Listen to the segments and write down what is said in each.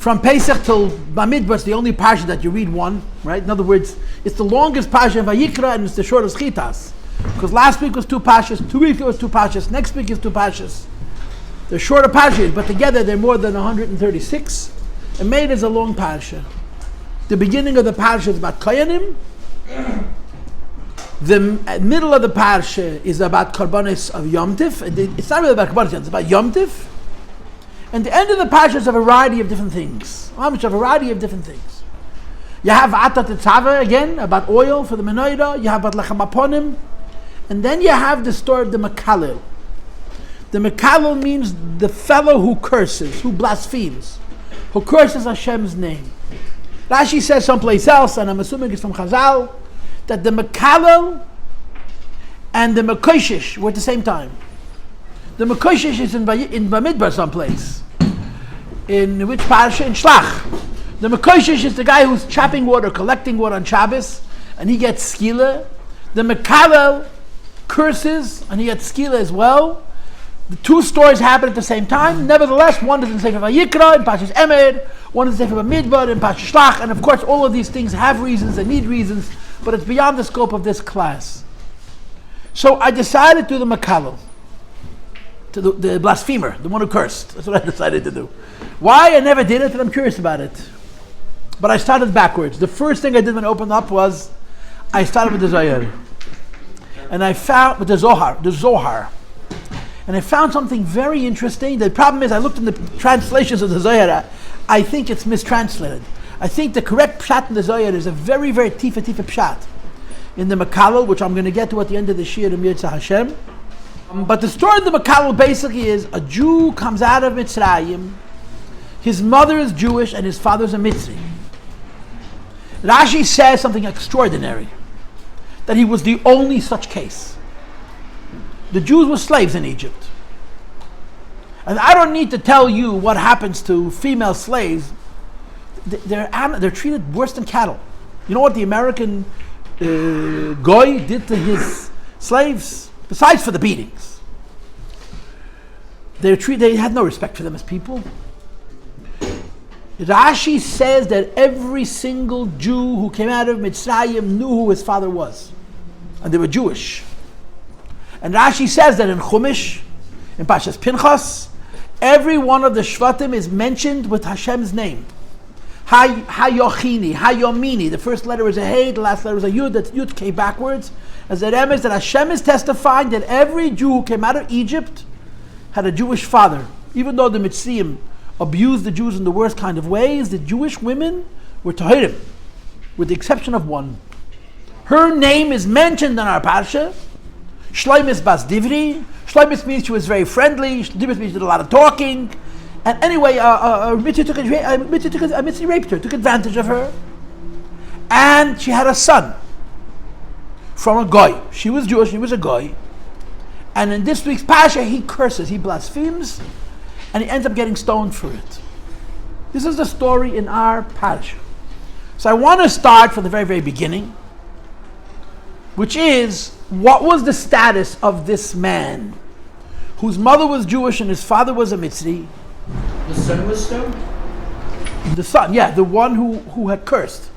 From Pesach till Bamidbar, it's the only parsha that you read one, right? In other words, it's the longest parsha in Vayikra and it's the shortest chitas. Because last week was 2 parshas, 2 weeks ago was 2 parshas, next week is 2 parshas. They're shorter parshas, but together they're more than 136. And made is a long parsha. The beginning of the parsha is about Koyanim. The middle of the parsha is about Karbanis of Yom Tif. It's not really about Karbanis, it's about Yom Tif. And the end of the parsha is a variety of different things. How much? A variety of different things. You have Atat Tzava again, about oil for the menorah. You have about Lechem Aponim. And then you have the story of the Mikalel. The Mikalel means the fellow who curses, who blasphemes, who curses Hashem's name. RaShI says someplace else, and I'm assuming it's from Chazal, that the Mikalel and the Mekoshish were at the same time. The Mekoshish is in Bamidbar someplace. In which parsha? In Shlach. The Mekoshish is the guy who's chopping water, collecting water on Shabbos, and he gets skila. The Mikalel curses, and he gets skila as well. The 2 stories happen at the same time. Nevertheless, one is in Sefer Vayikra, in Parshas Emer, one is in Sefer Bamidbar, in Parshas Shlach, and of course all of these things have reasons and need reasons, but it's beyond the scope of this class. So I decided to do the Mikalel, to the blasphemer, the one who cursed. That's what I decided to do. Why? I never did it, and I'm curious about it. But I started backwards. The first thing I did when I opened up was, I started with the Zohar. And I found, with the Zohar. And I found something very interesting. The problem is, I looked in the translations of the Zohar, I think it's mistranslated. I think the correct pshat in the Zohar is a very, very tifa pshat. In the Mikalel, which I'm going to get to at the end of the Shir, Yirtzeh Hashem. But the story of the Mikalel basically is, a Jew comes out of Mitzrayim, his mother is Jewish and his father is a Mitzri. RaShI says something extraordinary, that he was the only such case. The Jews were slaves in Egypt. And I don't need to tell you what happens to female slaves. They're treated worse than cattle. You know what the American Goy did to his slaves? Besides for the beatings. They had no respect for them as people. RaShI says that every single Jew who came out of Mitzrayim knew who his father was. And they were Jewish. And RaShI says that in Chumash, in Parshas Pinchas, every one of the Shvatim is mentioned with Hashem's name. Hayochini, Hayomini. The first letter is a Hey, the last letter is a Yud. That Yud came backwards. As the Rebbe is that Hashem is testifying that every Jew who came out of Egypt had a Jewish father. Even though the Mitzrayim abused the Jews in the worst kind of ways, the Jewish women were Tahirim, with the exception of one. Her name is mentioned in our parsha. Shloimis Bas Divri. Shloimis means she was very friendly. Divri means she did a lot of talking. And anyway, a Mitzri raped her, took advantage of her. And she had a son from a Goy. She was Jewish, he was a Goy. And in this week's parsha, he curses, he blasphemes, and he ends up getting stoned for it. This is the story in our parsha. So I want to start from the very, very beginning, which is, what was the status of this man whose mother was Jewish and his father was a Mitzri? The son was stoned? The son, yeah, the one who had cursed.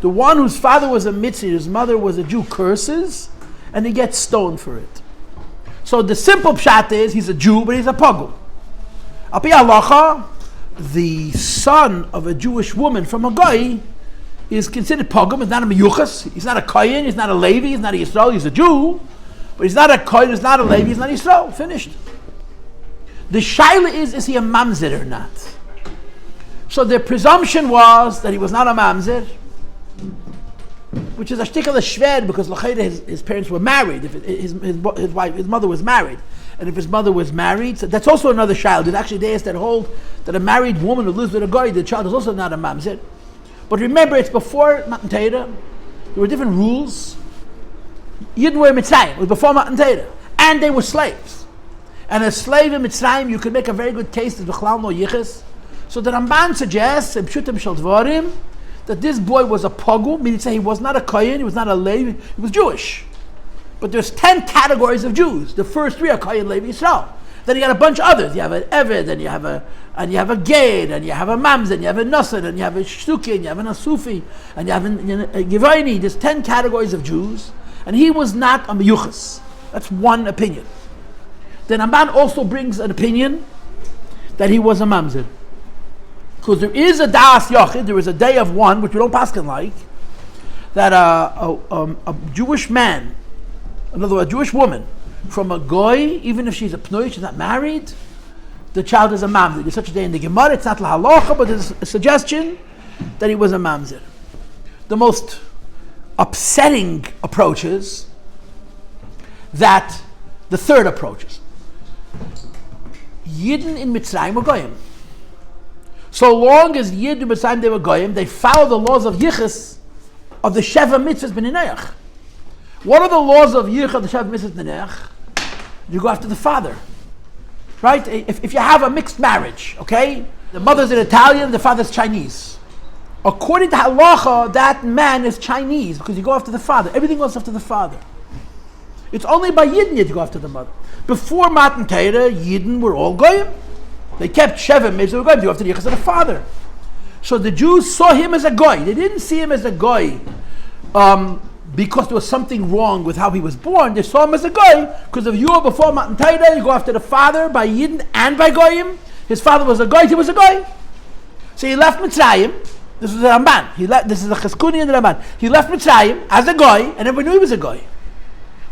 The one whose father was a Mitzri, his mother was a Jew, curses, and he gets stoned for it. So the simple pshat is, he's a Jew, but he's a pogum. Api halacha, the son of a Jewish woman from a Goy is considered pogum. He's not a miyuchas, he's not a kohen, he's not a Levi, he's not a Yisrael, he's a Jew, but he's not a kohen, he's not a Levi, he's not a Yisrael. Finished. The shaila is he a mamzer or not? So the presumption was that he was not a mamzer, which is a shtickle shved, because his parents were married. If his mother was married, and if his mother was married, so that's also another child. There's actually days that hold that a married woman who lives with a guy, the child is also not a mamzer. But remember, it's before Matan Torah. There were different rules. Yidden were Mitzrayim. It was before Matan Torah, and they were slaves. And a slave in Mitzrayim, you could make a very good case that B'chlal no yiches. So the Ramban suggests in Pshutim Shel Dvarim that this boy was a pogum, meaning to say he was not a kohen, he was not a Levi, he was Jewish. But there's 10 categories of Jews. The first 3 are kohen, Levi, Yisrael. Then you got a bunch of others. You have an Eved, then you have a and you have a Ged, and you have a Mamzer, and you have a Nasser, and you have a Shtuki, and you have a Nasufi, and you have a Givaini. There's 10 categories of Jews, and he was not a Meyuchas. That's one opinion. Then Ramban also brings an opinion that he was a Mamzer. Because there is a Das Yochid, there is a day of one, which we don't paskin like, that a Jewish man, in other words, a Jewish woman, from a goy, even if she's a pnoi, she's not married, the child is a mamzer. There's such a day in the Gemara, it's not lahalocha, but there's a suggestion that he was a mamzer. The most upsetting approach is that the third approach is Yidden in Mitzrayim were goyim. So long as Yidden in Mitzrayim they were goyim, they follow the laws of Yichus of the Sheva Mitzvahs B'Neiach. What are the laws of Yichus of the Sheva Mitzvahs B'Neiach? You go after the father. Right? If you have a mixed marriage, okay? The mother's an Italian, the father's Chinese. According to halacha, that man is Chinese because you go after the father. Everything goes after the father. It's only by Yidden you go after the mother. Before Matan Torah, Yidden were all goyim. They kept Sheva Mitzvah goyim. You go after the Yichus of the father. So the Jews saw him as a goy. They didn't see him as a goy because there was something wrong with how he was born. They saw him as a goy because if you were before Matan Torah, you go after the father by Yidden and by goyim. His father was a goy. He was a goy. So he left Mitzrayim. This is the Ramban. This is the Cheskuni and the Ramban. He left Mitzrayim as a goy, and everyone knew he was a goy.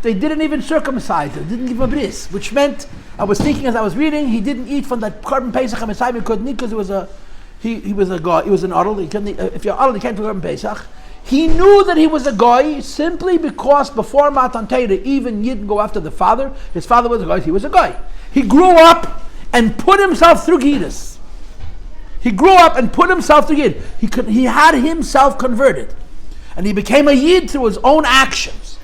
They didn't even circumcise him, didn't give him a bris, which meant, I was thinking as I was reading, he didn't eat from that carbon Pesach and Mitzrayim. He couldn't eat because he was a goy. He was an adult. If you're adult, you can't do carbon Pesach. He knew that he was a goy simply because before Matan Torah, even Yidden go after the father. His father was a goy. He was a goy. He grew up and put himself through Gidus. He grew up and put himself through Yid. He had himself converted. And he became a Yid through his own actions.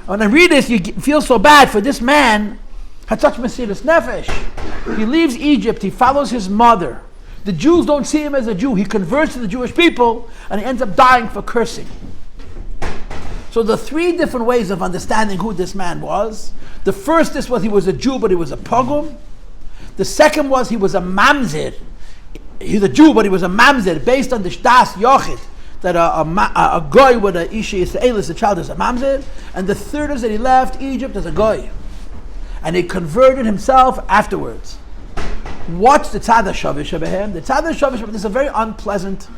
When I read this, you feel so bad for this man. Had such Mesiras Nefesh. He leaves Egypt. He follows his mother. The Jews don't see him as a Jew. He converts to the Jewish people, and he ends up dying for cursing. So the three different ways of understanding who this man was. The first was he was a Jew, but he was a pogrom. The second was he was a mamzer. He's a Jew, but he was a mamzer based on the shtas yochid, that a goy with a ishi Yisraelis, the child is a mamzer. And the third is that he left Egypt as a goy, and he converted himself afterwards. What's the tzad hashavish shebehem? The tzad hashavish, this is a very unpleasant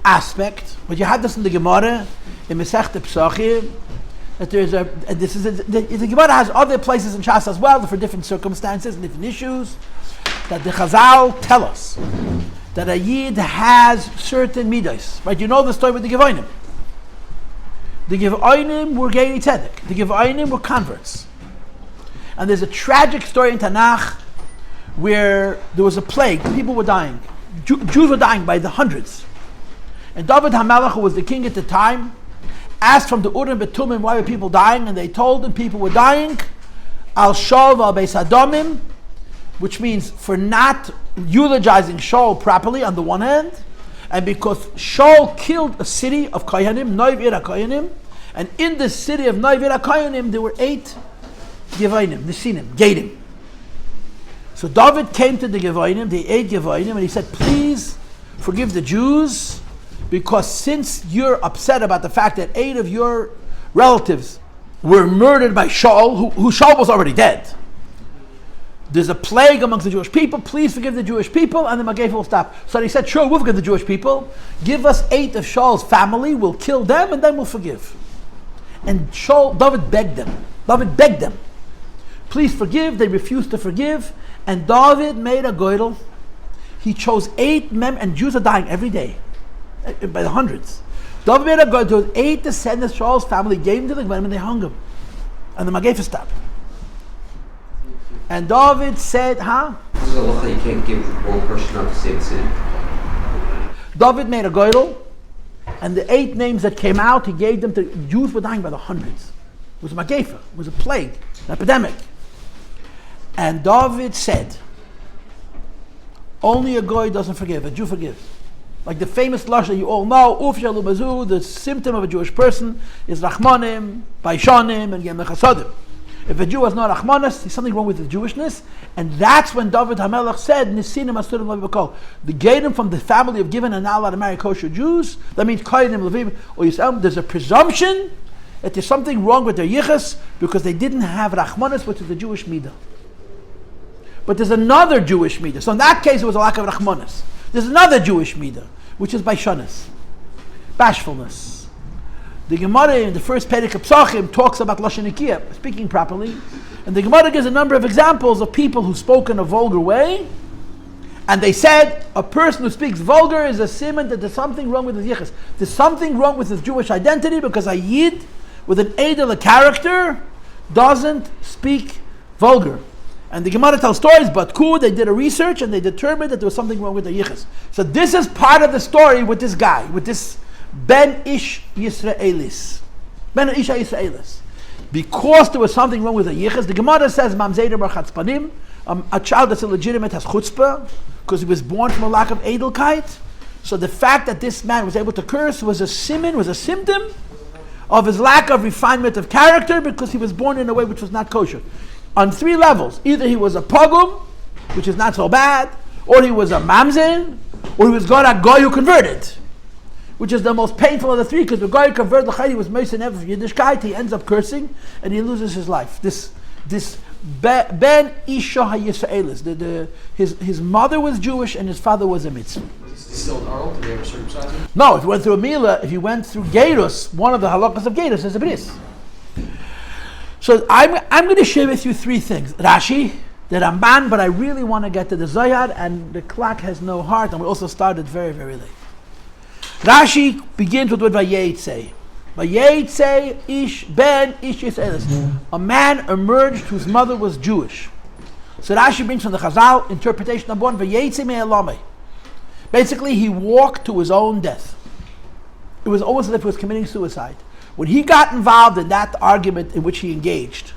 aspect, but you have this in the Gemara in Masechta Pesachim. That there's the Gemara has other places in Shas as well for different circumstances and different issues. That the Chazal tell us that a Yid has certain midas. Right? You know the story with the Givonim. The Givonim were Geiri Tzedek. The Givonim were converts. And there's a tragic story in Tanakh where there was a plague. People were dying. Jews were dying by the hundreds. And David HaMelech, who was the king at the time, asked from the Urim Betumim why were people dying, and they told him people were dying al Shol al Beis Adomim, which means for not eulogizing Shaul properly on the one hand, and because Shaul killed a city of Kohanim, Noiv Ir HaKohanim, and in the city of Noiv Ir HaKohanim there were 8 Gevonim, Nesinim, Gedim. So David came to the Gevonim, the 8 Gevonim, and he said, please forgive the Jews, because since you're upset about the fact that 8 of your relatives were murdered by Shaul, who Shaul was already dead, there's a plague amongst the Jewish people, please forgive the Jewish people, and the Magaifa will stop. So he said, sure, we'll forgive the Jewish people, give us 8 of Shaul's family, we'll kill them, and then we'll forgive. And David begged them, please forgive. They refused to forgive, and David made a goydel. He chose 8 men, and Jews are dying every day, by the hundreds. David made a goydel, 8 descendants of Shaul's family, gave them to the Gvenim, and they hung him. And the Magaifa stopped. And David said, This is a law that you can't give one person not to save the city. David made a goydel, and the 8 names that came out, he gave them to Jews were dying by the hundreds. It was a Magaifa, it was a plague, an epidemic. And David said, only a goy doesn't forgive, a Jew forgives. Like the famous lashon you all know, Uf Shalu Bazu, the symptom of a Jewish person is Rachmanim, Baishanim, and Yem Chasadim. If a Jew has no rachmanas, there's something wrong with his Jewishness, and that's when David HaMelech said, "Nisinim asurim levivakol." The Gedim from the family of Given are not allowed to marry kosher Jews. That means Kohanim, Levim, or Yisrael. There's a presumption that there's something wrong with their yichus because they didn't have rachmanas, which is the Jewish midah. But there's another Jewish midah. So in that case, it was a lack of rachmanas. There's another Jewish midah, which is baishanas, bashfulness. The Gemara in the first Perek of Psachim talks about Lashon Nikiyah, speaking properly. And the Gemara gives a number of examples of people who spoke in a vulgar way. And they said, a person who speaks vulgar is a siman that there's something wrong with his yichus. There's something wrong with his Jewish identity because a yid with an edel character doesn't speak vulgar. And the Gemara tells stories, but they did a research and they determined that there was something wrong with the yichus. So this is part of the story with this guy, with this Ben Ish Yisraelis. Ben Ish Yisraelis. Because there was something wrong with the yichus, the Gemara says, Mamzeder Bar Chatzpanim, a child that's illegitimate has chutzpah, because he was born from a lack of edelkeit. So the fact that this man was able to curse was a symptom of his lack of refinement of character, because he was born in a way which was not kosher. On 3 levels. Either he was a pogum, which is not so bad, or he was a mamzer, or he was a goy who converted, which is the most painful of the 3, because the guy who converted l'chayri was meisen ever of Yiddishkeit, he ends up cursing, and he loses his life. This Ben Isha HaYisraelis, his mother was Jewish, and his father was a mitzvah. Was he still an Arl? Did they ever circumcise him? No, if he went through a Mila, if he went through Gerus, one of the halachas of Gerus is a bris. So I'm going to share with you 3 things. RaShI, the Ramban, but I really want to get to the Zohar, and the clock has no heart, and we also started very, very late. RaShI begins with what Vayetze. Vayetze ish ben ish Yisraelis. A man emerged whose mother was Jewish. So RaShI brings from the Chazal interpretation of one, Vayetze me'elame. Basically, he walked to his own death. It was almost as if he was committing suicide. When he got involved in that argument in which he engaged,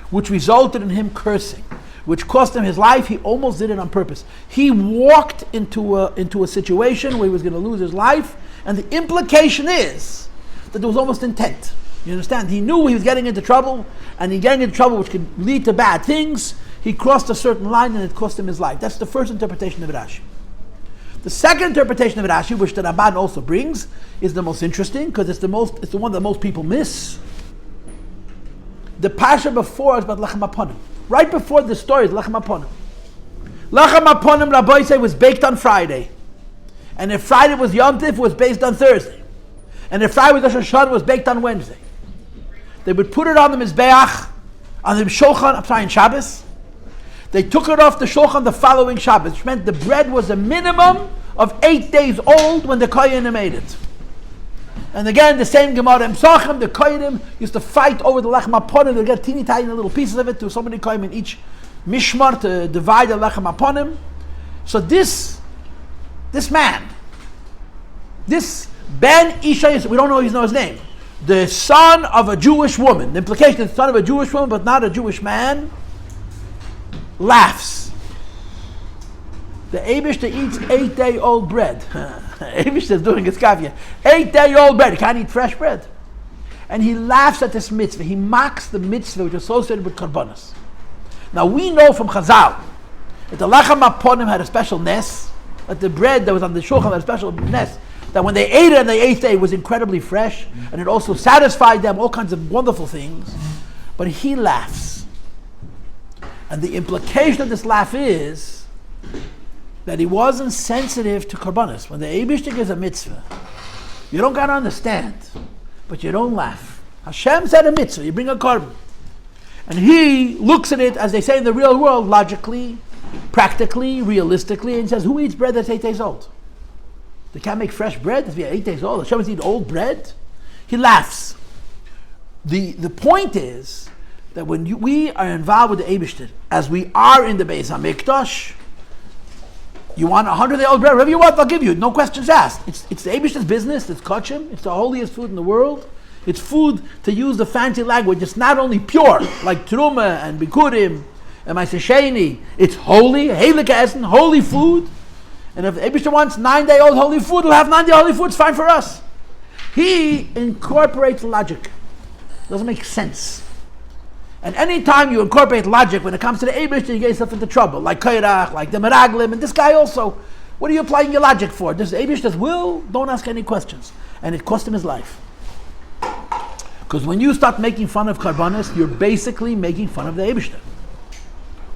which resulted in him cursing, which cost him his life, he almost did it on purpose. He walked into a situation where he was going to lose his life, and the implication is that there was almost intent. You understand? He knew he was getting into trouble, and he getting into trouble which could lead to bad things. He crossed a certain line and it cost him his life. That's the first interpretation of RaShI. The second interpretation of RaShI, which the Ramban also brings, is the most interesting because it's the one that most people miss. The parsha before is about Lechem Aponim. Right before the story is Lechem Aponim. Lechem Aponim, Rabbi Yossi, was baked on Friday. And if Friday was Yom Tif, it was baked on Thursday. And if Friday was Rosh Hashanah, it was baked on Wednesday. They would put it on the Mizbeach, on the Shulchan, on Shabbos. They took it off the Shulchan the following Shabbos, which meant the bread was a minimum of 8 days old when the Kohanim made it. And again, the same Gemara in Psachim, the Kohanim used to fight over the Lechem Aponim. They get teeny tiny little pieces of it to so many Kohanim in each mishmar to divide the Lechem Aponim. So this man, this Ben Isha, we don't know his name, the son of a Jewish woman, the implication is the son of a Jewish woman but not a Jewish man, laughs. The Eibishter eats 8-day-old bread. Eibishter is doing his kavya. 8-day-old bread. He can't eat fresh bread. And he laughs at this mitzvah. He mocks the mitzvah which is associated with karbanos. Now we know from Chazal that the Lechem Aponim had a special ness, that the bread that was on the shulchan had a special ness, that when they ate it on the 8th day it was incredibly fresh, and it also satisfied them, all kinds of wonderful things. But he laughs. And the implication of this laugh is that he wasn't sensitive to karbanos. When the Eibishter gives a mitzvah, you don't got to understand, but you don't laugh. Hashem said a mitzvah, you bring a korban. And he looks at it, as they say in the real world, logically, practically, realistically, and says, who eats bread that's 8 days old? They can't make fresh bread that's 8 days old. Hashem eat old bread? He laughs. The point is that when we are involved with the Eibishter, as we are in the Beis HaMikdash, you want 100-day-old bread, whatever you want, I'll give you. No questions asked. It's the Eibishter's business. It's kachim. It's the holiest food in the world. It's food, to use the fancy language. It's not only pure, like Truma and Bikurim and Ma'aseh Sheni. It's holy, heilige essen, holy food. And if the Eibishter wants 9-day-old holy food, he'll have 9-day holy food. It's fine for us. He incorporates logic. It doesn't make sense. And any time you incorporate logic when it comes to the Eibush, you get yourself into trouble. Like Kairach, like the Meraglim, and this guy also. What are you applying your logic for? This Eibush does will, don't ask any questions. And it cost him his life. Because when you start making fun of Karbanis, you're basically making fun of the Eibush.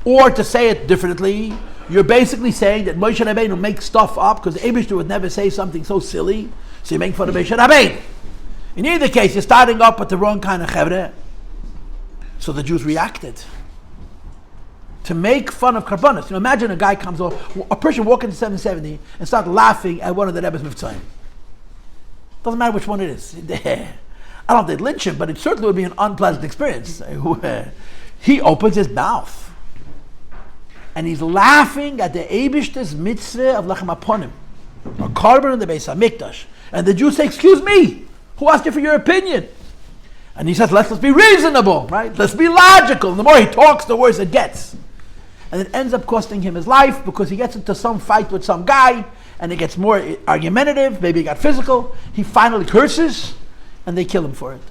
Or to say it differently, you're basically saying that Moshe Rabbeinu makes stuff up because the Eibush would never say something so silly, so you make fun of Moshe Rabbeinu. In either case, you're starting up with the wrong kind of chevre. So the Jews reacted to make fun of Karbanis. Imagine a guy comes over, a person walking to 770 and start laughing at one of the Rebbe's Mivtzayim. Doesn't matter which one it is. I don't think they'd lynch him, but it certainly would be an unpleasant experience. He opens his mouth and he's laughing at the Eibishter's mitzvah of Lechem Aponim, a carbon in the Beis HaMikdash. And the Jews say, excuse me, who asked you for your opinion? And he says, let's be reasonable, right? Let's be logical. And the more he talks, the worse it gets. And it ends up costing him his life because he gets into some fight with some guy and it gets more argumentative, maybe he got physical. He finally curses and they kill him for it.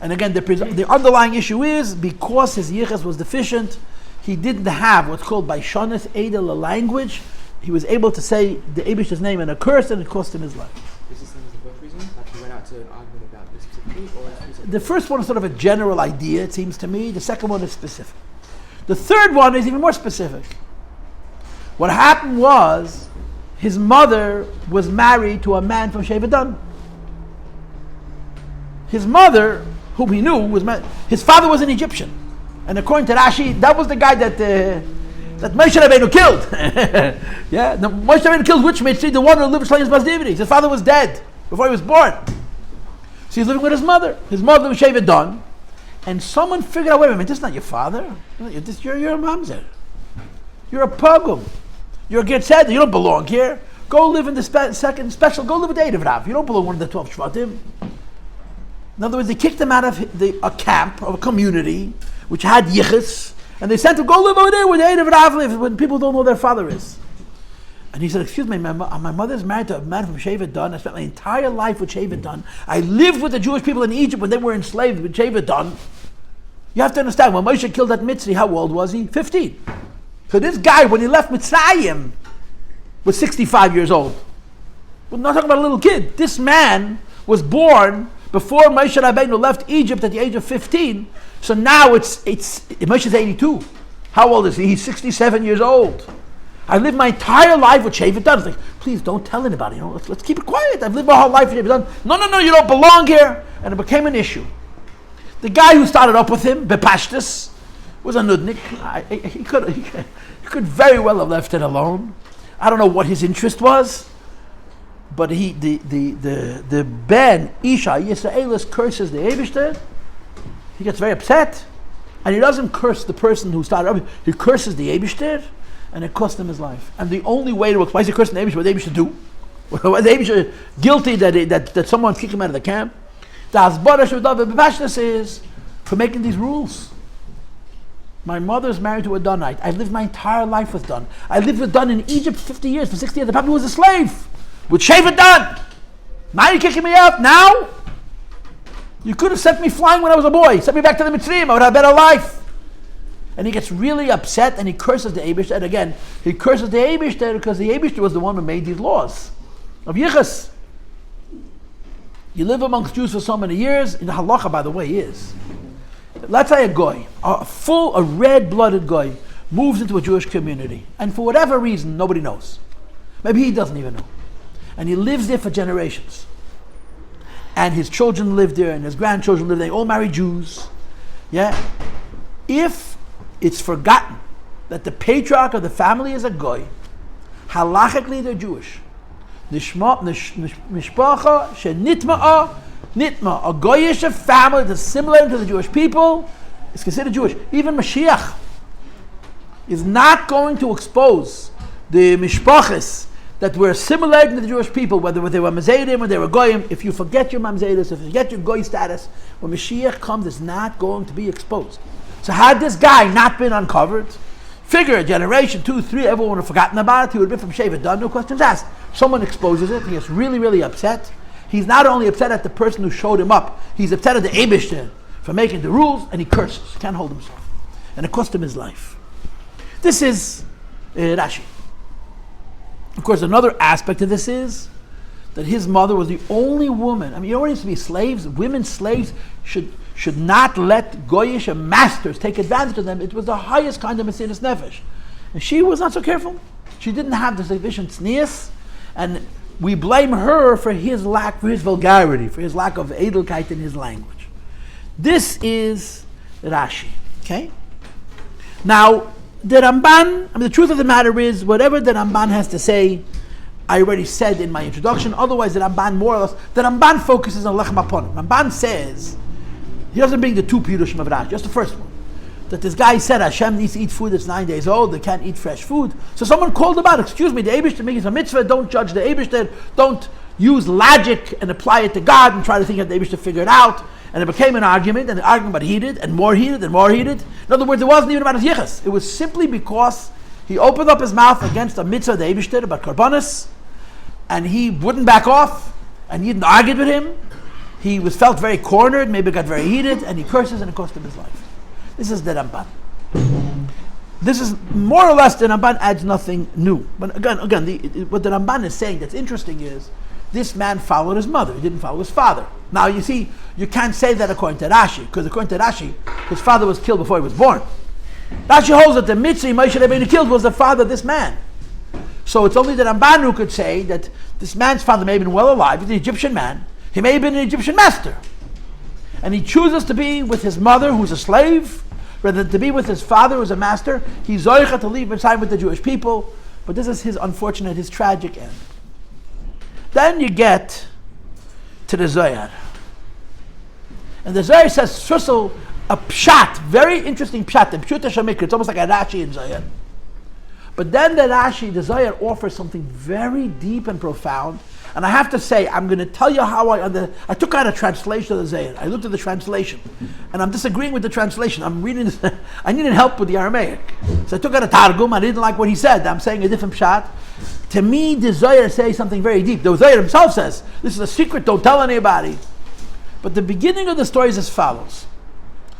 And again, the underlying issue is because his yichus was deficient, he didn't have what's called by Shonis Edel, a language. He was able to say the Eibish's name and a curse and it cost him his life. Is this the first reason? Like he went out to an argument about this specifically? Or the first one is sort of a general idea, it seems to me. The second one is specific. The third one is even more specific. What happened was, his mother was married to a man from Shevet Dan. His mother, whom he knew, was married. His father was an Egyptian. And according to RaShI, that was the guy that Moshe Rabbeinu killed. Yeah, Moshe Rabbeinu killed which Mitzri? The one who lived in Bas David. His father was dead before he was born. So he's living with his mother. His mother was Shevet Dan. And someone figured out, wait a minute, this is not your father. You're a mamzer. You're a pogum. You're a Getzed. You don't belong here. Go live in the second special. Go live with the Eidav Rav. You don't belong in one of the 12 Shvatim. In other words, they kicked him out of a camp, of a community, which had yichus, and they sent him, go live over there where the Eidav Rav lives, when people don't know who their father is. And he said, excuse me, my mother's married to a man from Shevet Dan. I spent my entire life with Shevet Dan. I lived with the Jewish people in Egypt when they were enslaved with Shevet Dan. You have to understand, when Moshe killed that Mitzri, how old was he? 15. So this guy, when he left Mitzrayim, was 65 years old. We're not talking about a little kid. This man was born before Moshe Rabbeinu left Egypt at the age of 15. So now Moshe's 82. How old is he? He's 67 years old. I lived my entire life with Shevet Dan. It's like, please don't tell anybody. Let's keep it quiet. I've lived my whole life with Shevet Dan. No, you don't belong here. And it became an issue. The guy who started up with him, Bepashtus, was a nudnik. He could very well have left it alone. I don't know what his interest was, but the Ben Isha Yisraelis curses the Eibishter. He gets very upset, and he doesn't curse the person who started up. He curses the Eibishter, and it cost him his life. And the only way to explain the curse the Eibishter, what the Eibishter do, was the Eibishter guilty that someone kicked him out of the camp? The Hasbara Shudav Bepashtus is for making these rules. My mother's married to a Danite. I lived my entire life with Dan. I lived with Dan in Egypt 50 years. For 60 years, the Papa was a slave. With Shevet Dan. Now you're kicking me out? Now? You could have sent me flying when I was a boy. Sent me back to the Mitzrayim. I would have a better life. And he gets really upset and he curses the Eibishter. And again, he curses the Eibishter because the Eibishter was the one who made these laws of Yichus. You live amongst Jews for so many years. In the halacha, by the way, is, let's say a goy, a red-blooded goy, moves into a Jewish community, and for whatever reason, nobody knows. Maybe he doesn't even know. And he lives there for generations. And his children live there, and his grandchildren live there. They all marry Jews. Yeah? If it's forgotten that the patriarch of the family is a goy, halachically they're Jewish. Mishpacha shenitma'a nitma. A goyish family that's similar to the Jewish people is considered Jewish. Even Mashiach is not going to expose the mishpachas that were assimilated to the Jewish people, whether they were Mazeidim or they were Goyim. If you forget your Mamzeidus, if you forget your Goy status, when Mashiach comes, it's not going to be exposed. So had this guy not been uncovered, figure a generation, 2, 3, everyone would have forgotten about it. He would have been from Shevet Dan, no questions asked. Someone exposes it, he gets really, really upset. He's not only upset at the person who showed him up, he's upset at the Eibishter for making the rules, and he curses. He can't hold himself. And it cost him his life. This is RaShI. Of course, another aspect of this is that his mother was the only woman. I mean, you know what it used to be slaves? Women slaves should not let goyish masters take advantage of them. It was the highest kind of mesiras nefesh. And she was not so careful. She didn't have the sufficient tznius, and we blame her for his vulgarity, for his lack of edelkeit in his language. This is RaShI. Okay? Now, the Ramban, the truth of the matter is, whatever the Ramban has to say, I already said in my introduction. Otherwise, the Ramban the Ramban focuses on lechem aponim. Ramban says, he doesn't bring the two pirushim of RaShI, just the first one. That this guy said Hashem needs to eat food that's 9 days old, they can't eat fresh food. So someone called him out, excuse me, the Eibishter makes a mitzvah, don't judge the Eibishter, don't use logic and apply it to God and try to think of the Eibishter to figure it out. And it became an argument, and the argument got heated, and more heated, and more heated. In other words, it wasn't even about his yichus. It was simply because he opened up his mouth against a mitzvah of the Eibishter about karbanis, and he wouldn't back off, and he didn't argue with him. He felt very cornered, maybe got very heated, and he curses, and it cost him his life. This is the Ramban. This is more or less, the Ramban adds nothing new. But again, what the Ramban is saying that's interesting is, this man followed his mother, he didn't follow his father. Now you see, you can't say that according to RaShI, because according to RaShI, his father was killed before he was born. RaShI holds that the mitzvah Moshe Rabbeinu killed was the father of this man. So it's only the Ramban who could say that this man's father may have been well alive, he's an Egyptian man, he may have been an Egyptian master. And he chooses to be with his mother, who's a slave, rather than to be with his father, who's a master. He's zoicha to leave inside with the Jewish people, but this is his unfortunate, his tragic end. Then you get to the Zohar. And the Zohar says, Shusel, a pshat, very interesting pshat, the pshuta shamikra, it's almost like a RaShI in Zohar. But then the Zohar offers something very deep and profound. And I have to say, I'm going to tell you how I took out a translation of the Zohar. I looked at the translation, and I'm disagreeing with the translation. I'm reading this, I needed help with the Aramaic. So I took out a Targum, I didn't like what he said. I'm saying a different pshat. To me, the Zohar says something very deep. The Zohar himself says, this is a secret, don't tell anybody. But the beginning of the story is as follows.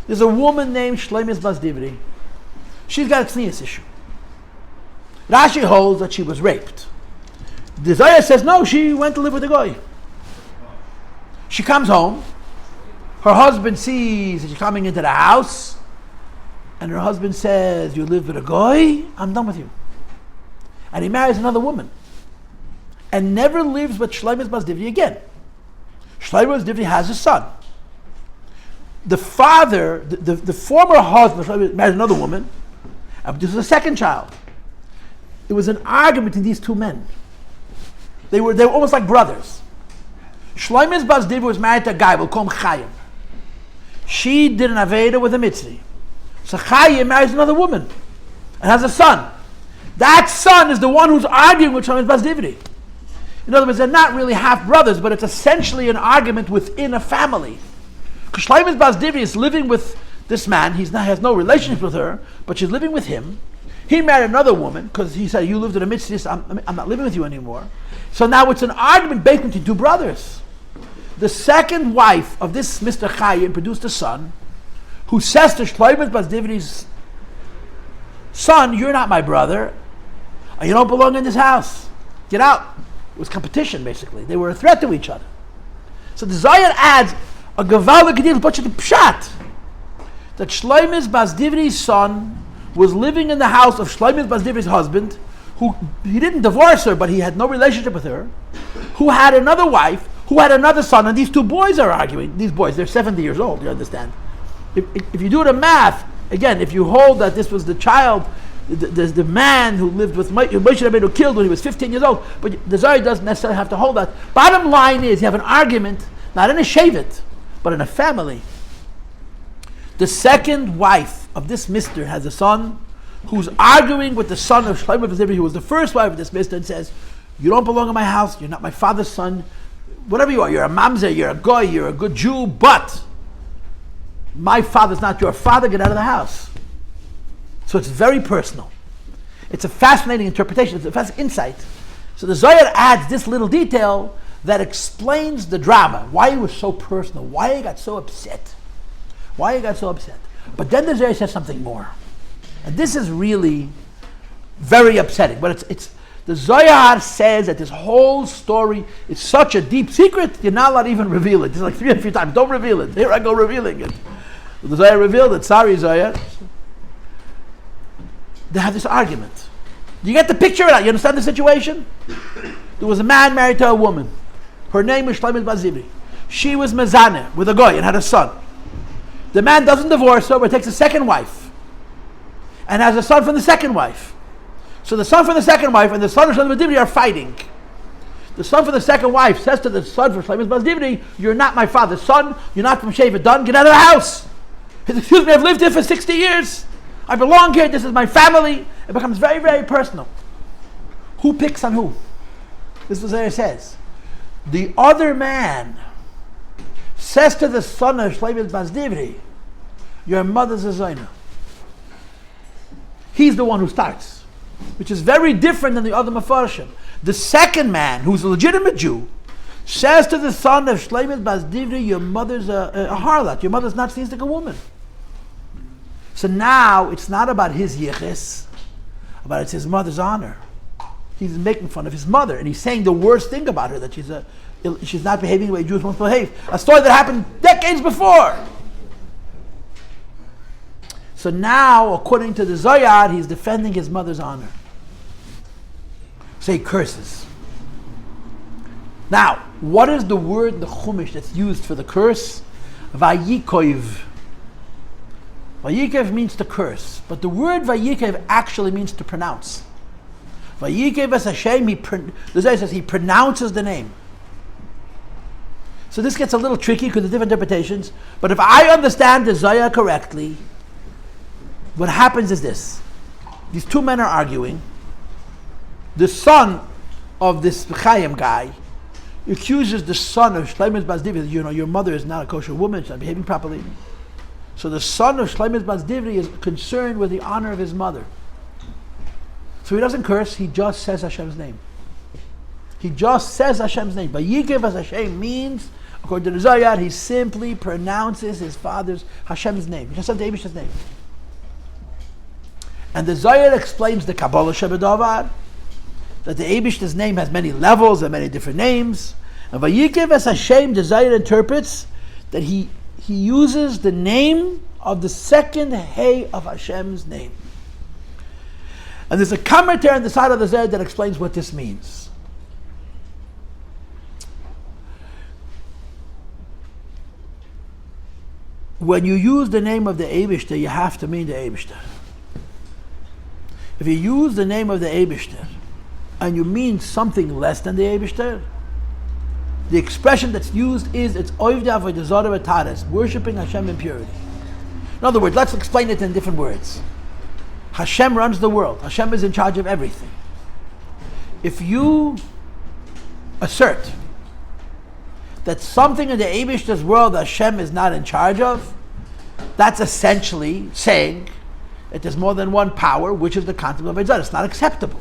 There's a woman named Shleimis Bas Divri. She's got a tznius issue. RaShI holds that she was raped. The Zohar says, no, she went to live with a goy. She comes home. Her husband sees that she's coming into the house. And her husband says, you live with a goy? I'm done with you. And he marries another woman. And never lives with Shleimis Bas Divri again. Shleimis Bas Divri has a son. The father, the former husband, married another woman. And this was a second child. It was an argument between these two men. They were almost like brothers. Shleimis Bas Divri was married to a guy, we'll call him Chaim. She did an Aveda with a Mitzri. So Chaim marries another woman and has a son. That son is the one who's arguing with Shleimis Bas Divri. In other words, they're not really half brothers, but it's essentially an argument within a family. Because Shleimis Bas Divri is living with this man, he has no relationship with her, but she's living with him. He married another woman because he said, you lived in the midst of this, I'm not living with you anymore. So now it's an argument based between two brothers. The second wife of this Mr. Chaim produced a son who says to Shleimis Bas Divri's son, you're not my brother. You don't belong in this house. Get out. It was competition, basically. They were a threat to each other. So the Zohar adds a Gavaldik Gedil Pshat that Shleimis Bas Divri's son was living in the house of Shleimis Bas Divri's husband, who he didn't divorce her, but he had no relationship with her, who had another wife, who had another son, and these two boys are arguing. These boys, they're 70 years old, you understand? If you do the math, again, if you hold that this was the child, the man who lived with Moshe Rabbeinu killed when he was 15 years old, but the Zohar doesn't necessarily have to hold that. Bottom line is, you have an argument, not in a shevet, but in a family. The second wife of this mister has a son who's arguing with the son of Shleimis Bas Divri, who was the first wife of this mister, and says, you don't belong in my house, you're not my father's son, whatever you are, you're a mamzer, you're a goy, you're a good Jew, but my father's not your father, get out of the house. So it's very personal. It's a fascinating interpretation, it's a fascinating insight. So the Zohar adds this little detail that explains the drama, why it was so personal, why he got so upset, Why you got so upset? But then the Zohar says something more. And this is really very upsetting. But it's the Zohar says that this whole story is such a deep secret, you're not allowed to even reveal it. It's like three or four times, don't reveal it. Here I go revealing it. The Zohar revealed it. Sorry, Zohar. They have this argument. You get the picture of it? You understand the situation? There was a man married to a woman. Her name was Shlomo Bas Zivri. She was mezaneh with a goy and had a son. The man doesn't divorce her, but takes a second wife and has a son from the second wife. So the son from the second wife and the son of Shlomo Bas Zivri are fighting. The son from the second wife says to the son from Shlomo Bas Zivri, "You're not my father's son. You're not from Shevet Dan. Get out of the house." He says, "Excuse me, I've lived here for 60 years. I belong here. This is my family." It becomes very, very personal. Who picks on who? This is what it says. The other man says to the son of Shlomo Bas Zivri, "Your mother's a zayna." He's the one who starts, which is very different than the other mafarshim. The second man, who's a legitimate Jew, says to the son of Shlomo Bas Zivri, "Your mother's a harlot. Your mother's not seen like a woman." So now it's not about his yichus, but it's his mother's honor. He's making fun of his mother, and he's saying the worst thing about her, that she's not behaving the way Jews must behave. A story that happened decades before. So now, according to the Zohar, he's defending his mother's honor. So he curses. Now, what is the word in the Chumash that's used for the curse? Vayikoiv. Vayikev means to curse, but the word Vayikev actually means to pronounce. Vayikev as Hashem, the Zohar says he pronounces the name. So this gets a little tricky because of different interpretations, but if I understand the Zohar correctly, what happens is this. These two men are arguing. The son of this Chaim guy accuses the son of Shlomo Bas Zivri, your mother is not a kosher woman, she's not behaving properly. So the son of Shlomo Bas Zivri is concerned with the honor of his mother. So he doesn't curse, he just says Hashem's name. He just says Hashem's name. But Yikev as Hashem means, according to the Zohar, he simply pronounces his father's Hashem's name. He just says the Eibishter's name. And the Zohar explains the Kabbalah Shebedavar, that the Eibishter's name has many levels and many different names. And Vayikev as Hashem, the Zohar interprets that he uses the name of the second Hey of Hashem's name. And there's a commentary on the side of the Zohar that explains what this means. When you use the name of the Eibishter, you have to mean the Eibishter. If you use the name of the Eibishter and you mean something less than the Eibishter, the expression that's used is it's Oivda Avodah Zarah V'Tares, worshipping Hashem in purity. In other words, let's explain it in different words. Hashem runs the world. Hashem is in charge of everything. If you assert that something in the Eibishter's world Hashem is not in charge of, that's essentially saying that there's more than one power, which is the concept of Avodah. It's not acceptable.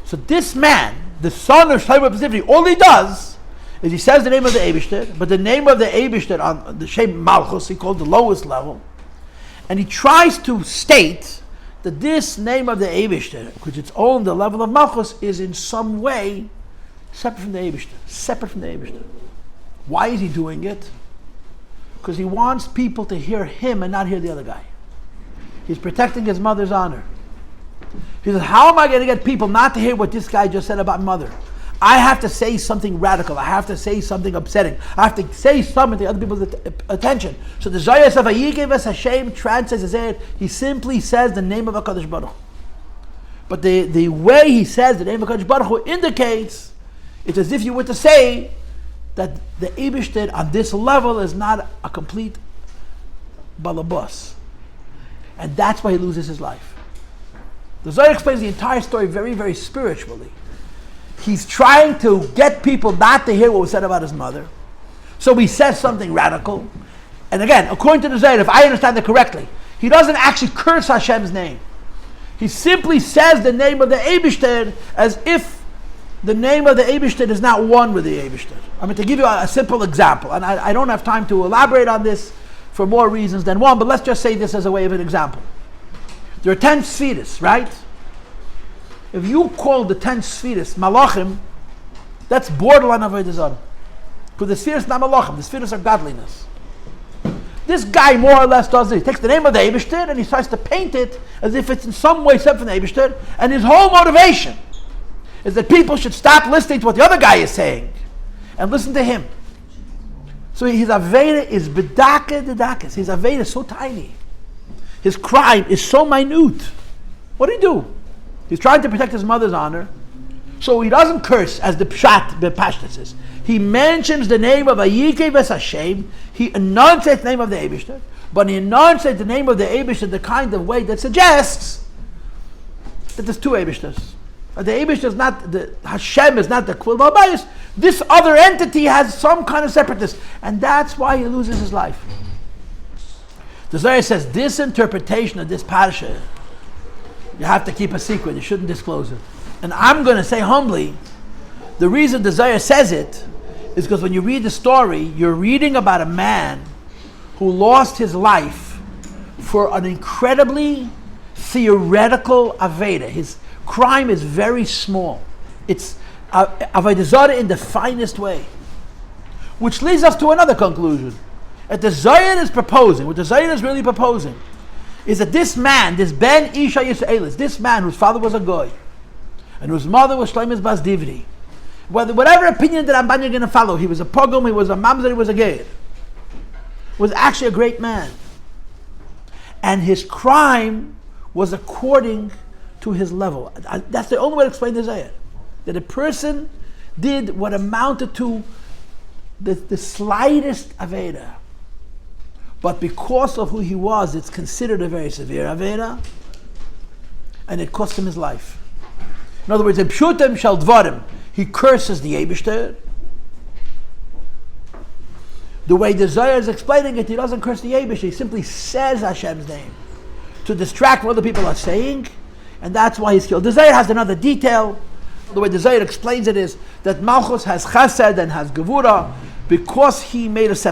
So this man, the son of Shlomo Bas Zivri, all he does is he says the name of the Eibishter, but the name of the Eibishter on the Shem Malchus, he called the lowest level, and he tries to state that this name of the Eibishter, which it's on the level of Malchus, is in some way separate from the Eibishter. Why is he doing it? Because he wants people to hear him and not hear the other guy. He's protecting his mother's honor. He says, how am I going to get people not to hear what this guy just said about mother? I have to say something radical. I have to say something upsetting. I have to say something to other people's attention. So the Zohar of Vayikev as Hashem translates it. He simply says the name of HaKadosh Baruch Hu. But the way he says the name of HaKadosh Baruch Hu indicates, it's as if you were to say that the Eibishter on this level is not a complete balabas. And that's why he loses his life. The Zohar explains the entire story very, very spiritually. He's trying to get people not to hear what was said about his mother. So he says something radical. And again, according to the Zohar, if I understand it correctly, he doesn't actually curse Hashem's name. He simply says the name of the Eibishter as if the name of the Eibishter is not one with the Eibishter. I mean, to give you a simple example, and I don't have time to elaborate on this, for more reasons than one, but let's just say this as a way of an example. There are 10 Sfiris, right? If you call the 10 Sfiris Malachim, that's borderline Avodah Zarah. Because the Sfiris not Malachim, the Sfiris are godliness. This guy more or less does it. He takes the name of the Eibishter and he tries to paint it as if it's in some way separate from the Eibishter, and his whole motivation is that people should stop listening to what the other guy is saying and listen to him. So his Aveda is bedake dedakas. His Aveda is so tiny. His crime is so minute. What did he do? He's trying to protect his mother's honor, so he doesn't curse as the Pshat, the Pashtas is. He mentions the name of Vayikei Ves Hashem. He enunciates the name of the Eibishter, but he enunciates the name of the Eibishter the kind of way that suggests that there's two Eibishters. The Eibishter is not, the Hashem is not the Kvul B'Abayis. This other entity has some kind of separateness, and that's why he loses his life. The Zohar says this interpretation of this parsha, you have to keep a secret. You shouldn't disclose it. And I'm going to say humbly, the reason the Zohar says it is because when you read the story, you're reading about a man who lost his life for an incredibly theoretical Aveda. His crime is very small. It's Avodah Zarah in the finest way. Which leads us to another conclusion. That the Zohar is proposing, what the Zohar is really proposing, is that this man, this Ben Isha Yisraelis, this man whose father was a goy, and whose mother was Shlomis Bas Divri, whatever opinion that Ramban you're going to follow, he was a pogrom, he was a mamzer, he was a geir, was actually a great man. And his crime was according to his level. That's the only way to explain the Zohar. That a person did what amounted to the slightest Aveda. But because of who he was, it's considered a very severe Aveda, and it cost him his life. In other words, in Pshutim Shel Dvarim, he curses the Eibishter. The way the Zohar is explaining it, he doesn't curse the Eibishter, he simply says Hashem's name to distract what other people are saying, and that's why he's killed. The Zohar has another detail. The way the Zohar explains it is that Malchus has chesed and has gevura because he made a separation